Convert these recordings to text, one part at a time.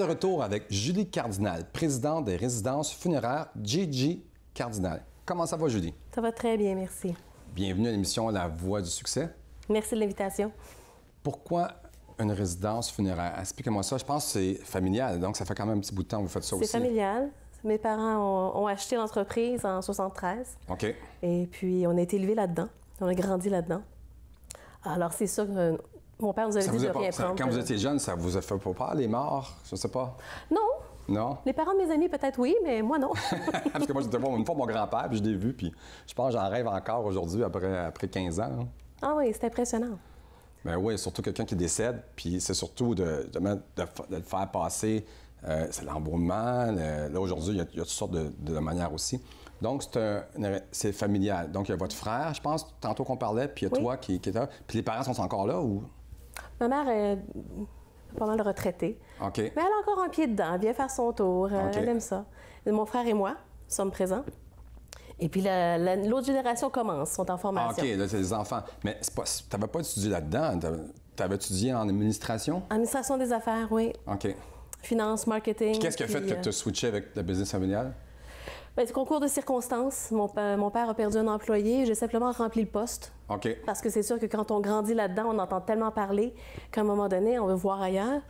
de retour avec Julie Cardinal, présidente des résidences funéraires Gigi Cardinal. Comment ça va, Julie? Ça va très bien, merci. Bienvenue à l'émission La Voix du succès. Merci de l'invitation. Pourquoi une résidence funéraire? Expliquez-moi ça. Je pense que c'est familial, donc ça fait quand même un petit bout de temps que vous faites ça aussi. C'est familial. Mes parents ont acheté l'entreprise en 1973. OK. Et puis, on a été élevés là-dedans. On a grandi là-dedans. Alors, c'est sûr que mon père nous avait dit de rien prendre. Quand vous étiez jeune, ça vous a fait pas peur, les morts? Je sais pas. Non. Non? Les parents de mes amis, peut-être oui, mais moi, non. Parce que moi, j'étais voir une fois mon grand-père, puis je l'ai vu, puis je pense que j'en rêve encore aujourd'hui, après 15 ans. Hein. Ah oui, c'est impressionnant. Ben oui, surtout quelqu'un qui décède, puis c'est surtout de le faire passer, c'est l'embaumement. Là, aujourd'hui, il y a toutes sortes de manières aussi. Donc, c'est familial. Donc, il y a votre frère, je pense, tantôt qu'on parlait, puis il y a toi qui est là. Puis les parents sont encore là ou? Ma mère est pas mal retraitée. OK. Mais elle a encore un pied dedans. Elle vient faire son tour. OK. Elle aime ça. Mon frère et moi sommes présents. Et puis l'autre génération commence, sont en formation. OK, là, c'est les enfants. Mais tu n'avais pas étudié là-dedans. Tu avais étudié en administration? Administration des affaires, oui. OK. Finance, marketing. Puis qu'est-ce qui a fait que tu as switché avec le business familial? Bien, c'est concours de circonstances. Mon père a perdu un employé. J'ai simplement rempli le poste. OK. Parce que c'est sûr que quand on grandit là-dedans, on entend tellement parler qu'à un moment donné, on veut voir ailleurs.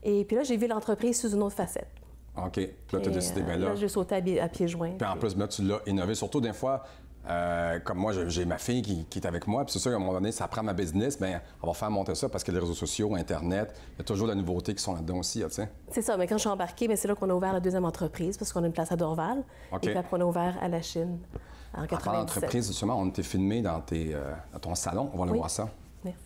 Et puis là, j'ai vu l'entreprise sous une autre facette. OK. Puis là, tu as décidé, bien là. Là, j'ai sauté à pieds joints. Puis en plus, là, tu l'as innové. Surtout des fois, comme moi, j'ai ma fille qui est avec moi. Puis c'est sûr qu'à un moment donné, ça prend ma business. Bien, on va faire monter ça parce que les réseaux sociaux, Internet, il y a toujours de la nouveauté qui sont là-dedans aussi, tu sais. C'est ça. Mais quand je suis embarquée, c'est là qu'on a ouvert la deuxième entreprise parce qu'on a une place à Dorval. OK. Et puis après, on a ouvert à la Chine en 97. Après l'entreprise, justement, on était filmé dans ton salon. On va aller voir ça. Merci.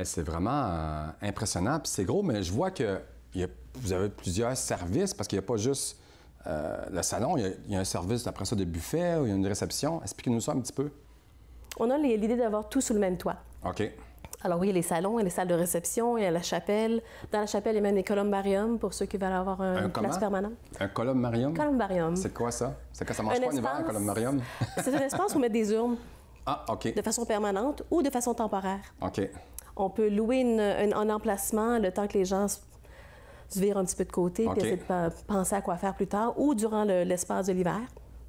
C'est vraiment impressionnant. Puis c'est gros, mais je vois que vous avez plusieurs services parce qu'il n'y a pas juste le salon. Il y a un service, après ça, de buffet, il y a une réception. Expliquez-nous ça un petit peu. On a l'idée d'avoir tout sous le même toit. OK. Alors oui, il y a les salons, il y a les salles de réception, il y a la chapelle. Dans la chapelle, il y a même des columbariums pour ceux qui veulent avoir une place permanente. Un columbarium? Columbarium. C'est quoi ça? C'est quand ça marche pas en hiver, un columbarium? C'est un espace où on met des urnes. Ah, OK. De façon permanente ou de façon temporaire. OK. On peut louer un emplacement le temps que les gens se virent un petit peu de côté OK. puis essayer de penser à quoi faire plus tard ou durant l'espace de l'hiver,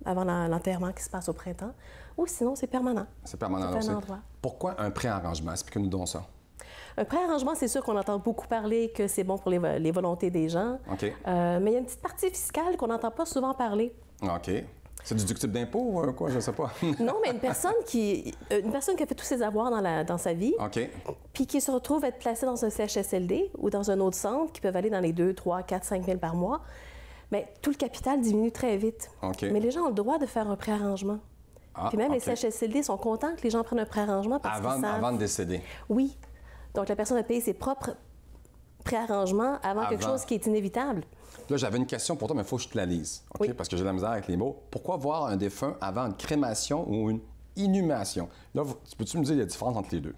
avant l'enterrement qui se passe au printemps. Ou sinon, c'est permanent. C'est permanent C'est aussi. un endroit. Pourquoi un préarrangement? Expliquez-nous donc ça. Un préarrangement, c'est sûr qu'on entend beaucoup parler que c'est bon pour les volontés des gens. OK. Mais il y a une petite partie fiscale qu'on n'entend pas souvent parler. OK. C'est déductible d'impôt ou quoi? Je ne sais pas. Non, mais une personne qui a fait tous ses avoirs dans sa vie, OK. puis qui se retrouve à être placée dans un CHSLD ou dans un autre centre, qui peuvent aller dans les 2, 3, 4, 5 000 par mois, bien, tout le capital diminue très vite. OK. Mais les gens ont le droit de faire un préarrangement. Ah, Puis même OK. les CHSLD sont contents que les gens prennent un préarrangement parce qu'ils savent... Avant de décéder. Oui. Donc, la personne a payé ses propres préarrangements avant quelque chose qui est inévitable. Là, j'avais une question pour toi, mais il faut que je te la lise, OK? Oui. Parce que j'ai de la misère avec les mots. Pourquoi voir un défunt avant une crémation ou une inhumation? Là, peux-tu me dire la différence entre les deux?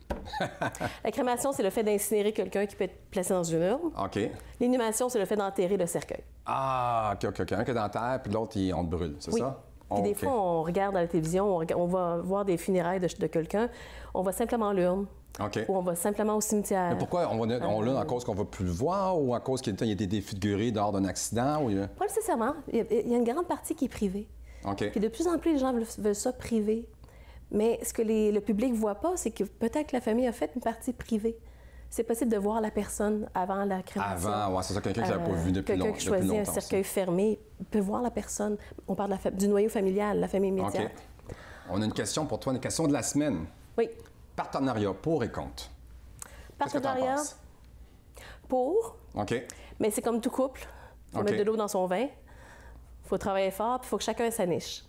La crémation, c'est le fait d'incinérer quelqu'un qui peut être placé dans une urne. OK. L'inhumation, c'est le fait d'enterrer le cercueil. Ah, OK. Un qui est dans la terre, puis l'autre, on le brûle, c'est Oui. ça? Puis des fois, on regarde à la télévision, on va voir des funérailles de quelqu'un, on va simplement à l'urne. OK. Ou on va simplement au cimetière. Mais pourquoi on l'a à cause qu'on ne va plus le voir ou à cause qu'il y a été défiguré lors d'un accident? Ou Pas nécessairement. Il y a une grande partie qui est privée. OK. Puis de plus en plus, les gens veulent ça privé. Mais ce que le public ne voit pas, c'est que peut-être que la famille a fait une partie privée. c'est possible de voir la personne avant la crémation. Avant, oui, c'est ça, quelqu'un qui n'avait pas vu depuis longtemps. Quelqu'un qui choisit un cercueil fermé peut voir la personne. On parle du noyau familial, la famille immédiate. OK. On a une question pour toi, une question de la semaine. Oui. Partenariat, pour et contre. Partenariat, pour. OK. Mais c'est comme tout couple. Il faut mettre de l'eau dans son vin. Il faut travailler fort, puis il faut que chacun ait sa niche.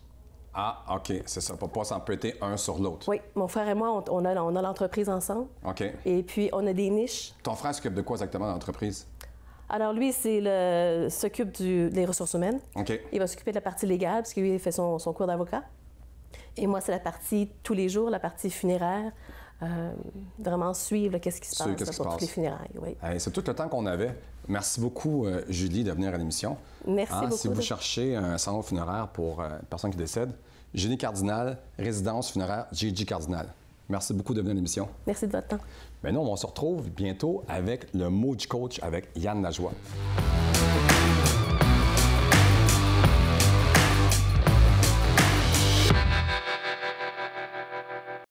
Ah, OK, c'est ça. Pour ne pas s'emprunter un sur l'autre. Oui, mon frère et moi, on a l'entreprise ensemble. OK. Et puis, on a des niches. Ton frère s'occupe de quoi exactement dans l'entreprise? Alors, lui, s'occupe des ressources humaines. OK. Il va s'occuper de la partie légale, parce que lui, il fait son cours d'avocat. Et moi, c'est la partie tous les jours, la partie funéraire. Vraiment suivre qu'est-ce qui se passe pour toutes les funérailles. Oui. Hey, c'est tout le temps qu'on avait. Merci beaucoup, Julie, de venir à l'émission. Merci beaucoup. Si vous cherchez un salon funéraire pour une personne qui décède, Julie Cardinal, résidence funéraire J.J. Cardinal. Merci beaucoup de venir à l'émission. Merci de votre temps. Maintenant, on se retrouve bientôt avec le Moji Coach avec Yann Lajoie.